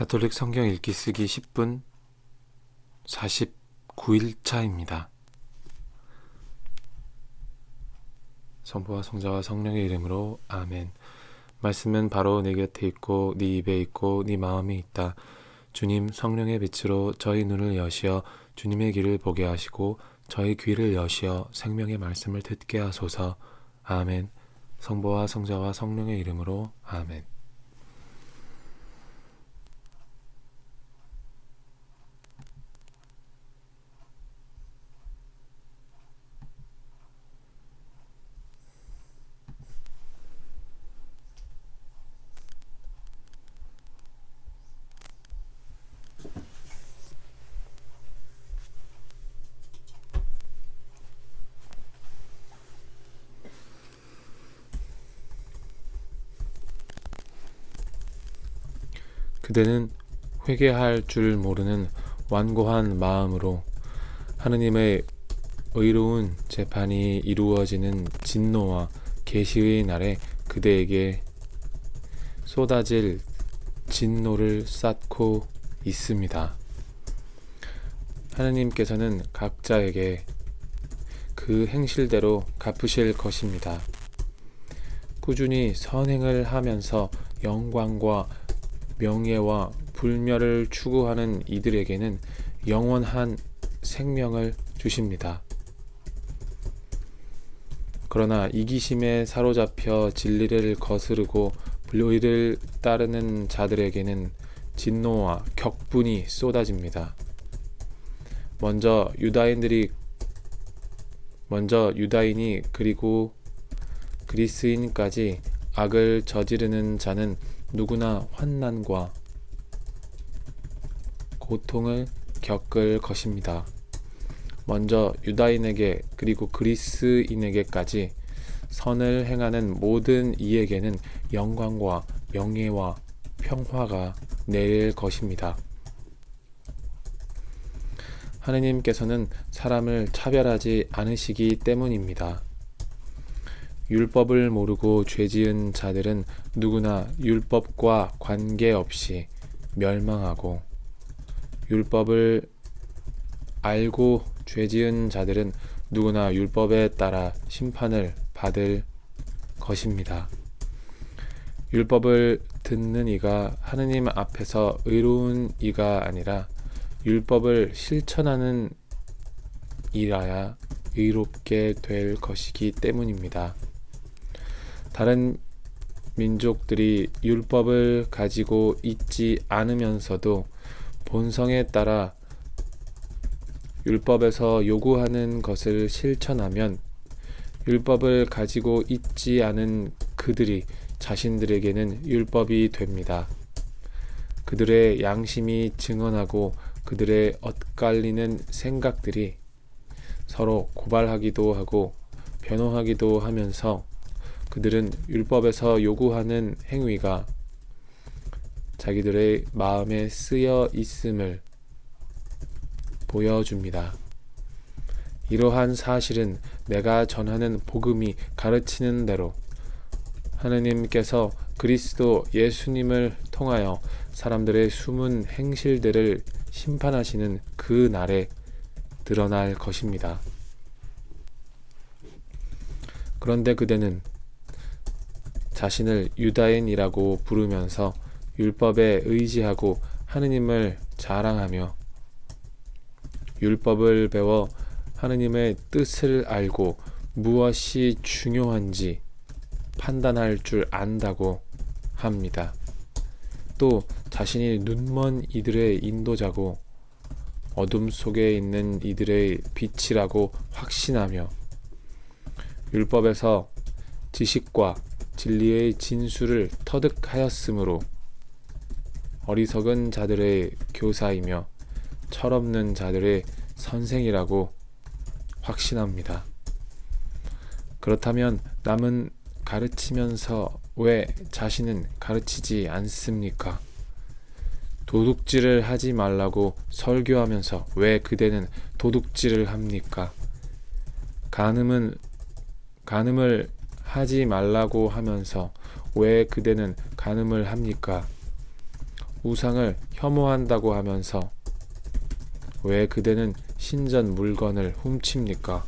가톨릭 성경 읽기 쓰기 10분 49일차입니다. 성부와 성자와 성령의 이름으로 아멘. 말씀은 바로 내 곁에 있고 네 입에 있고 네 마음에 있다. 주님, 성령의 빛으로 저희 눈을 여시어 주님의 길을 보게 하시고 저희 귀를 여시어 생명의 말씀을 듣게 하소서. 아멘. 성부와 성자와 성령의 이름으로 아멘. 그대는 회개할 줄 모르는 완고한 마음으로 하느님의 의로운 재판이 이루어지는 진노와 계시의 날에 그대에게 쏟아질 진노를 쌓고 있습니다. 하느님께서는 각자에게 그 행실대로 갚으실 것입니다. 꾸준히 선행을 하면서 영광과 명예와 불멸을 추구하는 이들에게는 영원한 생명을 주십니다. 그러나 이기심에 사로잡혀 진리를 거스르고 불의를 따르는 자들에게는 진노와 격분이 쏟아집니다. 먼저 유다인이 그리고 그리스인까지 악을 저지르는 자는 누구나 환난과 고통을 겪을 것입니다. 먼저 유다인에게 그리고 그리스인에게까지 선을 행하는 모든 이에게는 영광과 명예와 평화가 내릴 것입니다. 하느님께서는 사람을 차별하지 않으시기 때문입니다. 율법을 모르고 죄지은 자들은 누구나 율법과 관계없이 멸망하고, 율법을 알고 죄지은 자들은 누구나 율법에 따라 심판을 받을 것입니다. 율법을 듣는 이가 하느님 앞에서 의로운 이가 아니라 율법을 실천하는 이라야 의롭게 될 것이기 때문입니다. 다른 민족들이 율법을 가지고 있지 않으면서도 본성에 따라 율법에서 요구하는 것을 실천하면 율법을 가지고 있지 않은 그들이 자신들에게는 율법이 됩니다. 그들의 양심이 증언하고 그들의 엇갈리는 생각들이 서로 고발하기도 하고 변호하기도 하면서 그들은 율법에서 요구하는 행위가 자기들의 마음에 쓰여 있음을 보여줍니다. 이러한 사실은 내가 전하는 복음이 가르치는 대로 하느님께서 그리스도 예수님을 통하여 사람들의 숨은 행실들을 심판하시는 그 날에 드러날 것입니다. 그런데 그대는 자신을 유다인이라고 부르면서 율법에 의지하고 하느님을 자랑하며 율법을 배워 하느님의 뜻을 알고 무엇이 중요한지 판단할 줄 안다고 합니다. 또 자신이 눈먼 이들의 인도자고 어둠 속에 있는 이들의 빛이라고 확신하며 율법에서 지식과 진리의 진수를 터득하였으므로 어리석은 자들의 교사이며 철없는 자들의 선생이라고 확신합니다. 그렇다면 남은 가르치면서 왜 자신은 가르치지 않습니까? 도둑질을 하지 말라고 설교하면서 왜 그대는 도둑질을 합니까? 간음을 하지 말라고 하면서 왜 그대는 간음을 합니까? 우상을 혐오한다고 하면서 왜 그대는 신전 물건을 훔칩니까?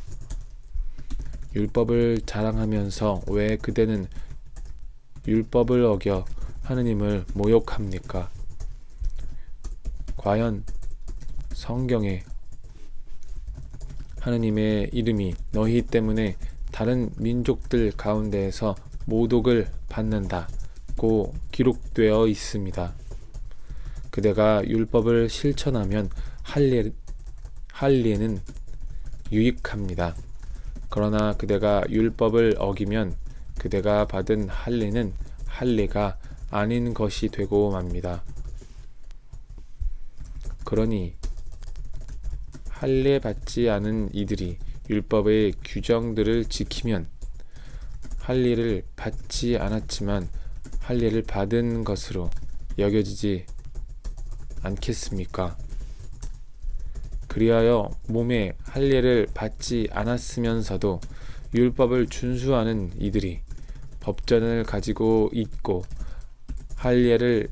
율법을 자랑하면서 왜 그대는 율법을 어겨 하느님을 모욕합니까? 과연 성경에 하느님의 이름이 너희 때문에 다른 민족들 가운데에서 모독을 받는다고 기록되어 있습니다. 그대가 율법을 실천하면 할례는 유익합니다. 그러나 그대가 율법을 어기면 그대가 받은 할례는 할례가 아닌 것이 되고 맙니다. 그러니 할례 받지 않은 이들이 율법의 규정들을 지키면 할례를 받지 않았지만 할례를 받은 것으로 여겨지지 않겠습니까? 그리하여 몸에 할례를 받지 않았으면서도 율법을 준수하는 이들이 법전을 가지고 있고 할례를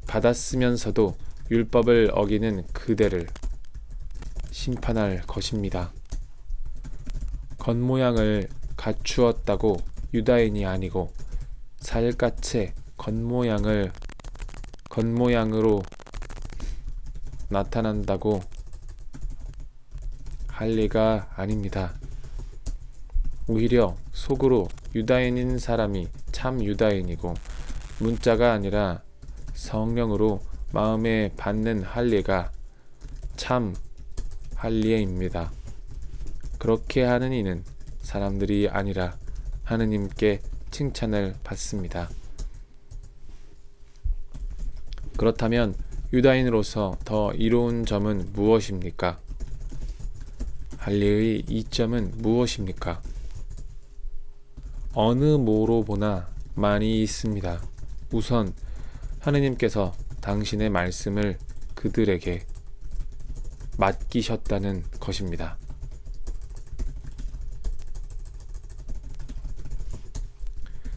받았으면서도 율법을 어기는 그대를 심판할 것입니다. 겉모양을 갖추었다고 유다인이 아니고 살갗의 겉모양으로 나타난다고 할례가 아닙니다. 오히려 속으로 유다인인 사람이 참 유다인이고 문자가 아니라 성령으로 마음에 받는 할례가 참 할례입니다. 그렇게 하는 이는 사람들이 아니라 하느님께 칭찬을 받습니다. 그렇다면 유다인으로서 더 이로운 점은 무엇입니까? 할례의 이점은 무엇입니까? 어느 모로 보나 많이 있습니다. 우선 하느님께서 당신의 말씀을 그들에게 맡기셨다는 것입니다.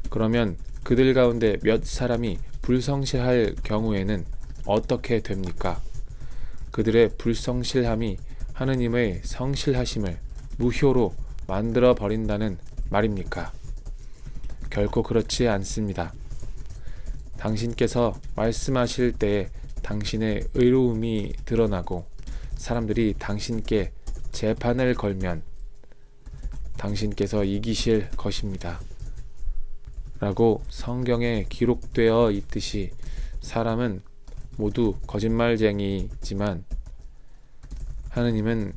그러면 그들 가운데 몇 사람이 불성실할 경우에는 어떻게 됩니까? 그들의 불성실함이 하느님의 성실하심을 무효로 만들어 버린다는 말입니까? 결코 그렇지 않습니다. 당신께서 말씀하실 때에 당신의 의로움이 드러나고 사람들이 당신께 재판을 걸면 당신께서 이기실 것입니다. 라고 성경에 기록되어 있듯이 사람은 모두 거짓말쟁이지만 하느님은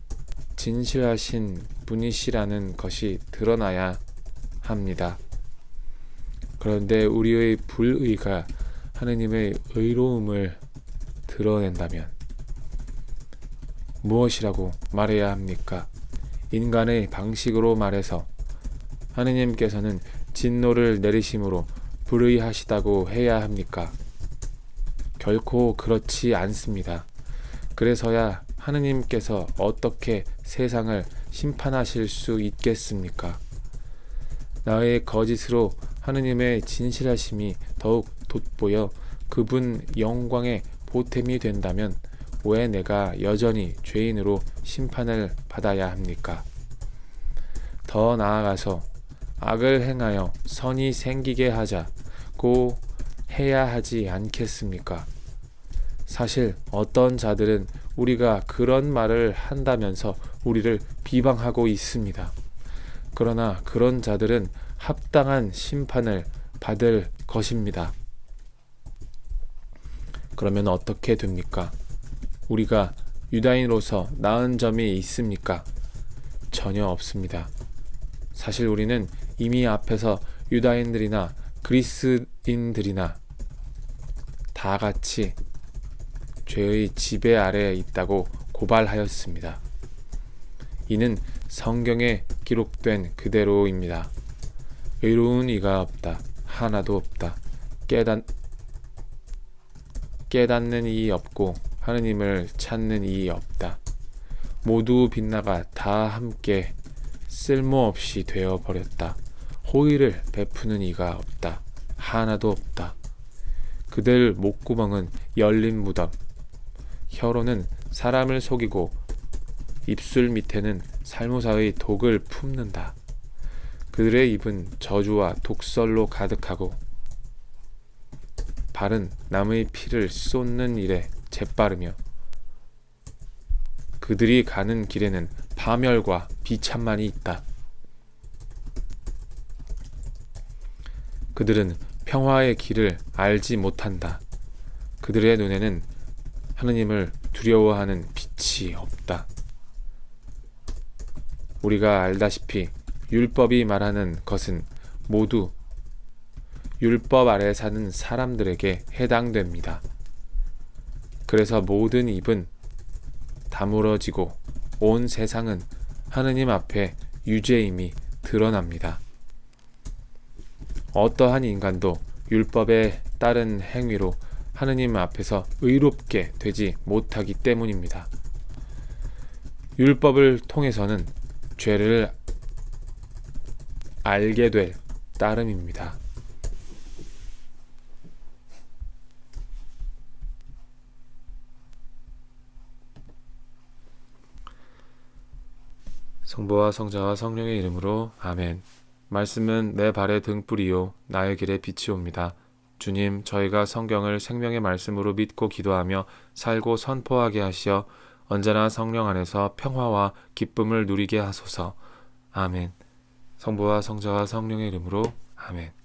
진실하신 분이시라는 것이 드러나야 합니다. 그런데 우리의 불의가 하느님의 의로움을 드러낸다면 무엇이라고 말해야 합니까? 인간의 방식으로 말해서 하느님께서는 진노를 내리심으로 불의하시다고 해야 합니까? 결코 그렇지 않습니다. 그래서야 하느님께서 어떻게 세상을 심판하실 수 있겠습니까? 나의 거짓으로 하느님의 진실하심이 더욱 돋보여 그분 영광의 보탬이 된다면 왜 내가 여전히 죄인으로 심판을 받아야 합니까? 더 나아가서 악을 행하여 선이 생기게 하자고 해야 하지 않겠습니까? 사실 어떤 자들은 우리가 그런 말을 한다면서 우리를 비방하고 있습니다. 그러나 그런 자들은 합당한 심판을 받을 것입니다. 그러면 어떻게 됩니까? 우리가 유다인으로서 나은 점이 있습니까? 전혀 없습니다. 사실 우리는 이미 앞에서 유다인들이나 그리스인들이나 다 같이 죄의 지배 아래에 있다고 고발하였습니다. 이는 성경에 기록된 그대로입니다. 의로운 이가 없다. 하나도 없다. 깨닫는 이이 없고 하느님을 찾는 이이 없다. 모두 빗나가 다 함께 쓸모없이 되어버렸다. 호의를 베푸는 이가 없다. 하나도 없다. 그들 목구멍은 열린 무덤, 혀로는 사람을 속이고 입술 밑에는 살모사의 독을 품는다. 그들의 입은 저주와 독설로 가득하고 발은 남의 피를 쏟는 일에 재빠르며 그들이 가는 길에는 파멸과 비참만이 있다. 그들은 평화의 길을 알지 못한다. 그들의 눈에는 하느님을 두려워하는 빛이 없다. 우리가 알다시피 율법이 말하는 것은 모두 율법 아래 사는 사람들에게 해당됩니다. 그래서 모든 입은 다물어지고 온 세상은 하느님 앞에 유죄임이 드러납니다. 어떠한 인간도 율법에 따른 행위로 하느님 앞에서 의롭게 되지 못하기 때문입니다. 율법을 통해서는 죄를 알게 될 따름입니다. 성부와 성자와 성령의 이름으로 아멘. 말씀은 내 발의 등불이요 나의 길에 빛이옵니다. 주님, 저희가 성경을 생명의 말씀으로 믿고 기도하며 살고 선포하게 하시어 언제나 성령 안에서 평화와 기쁨을 누리게 하소서. 아멘. 성부와 성자와 성령의 이름으로 아멘.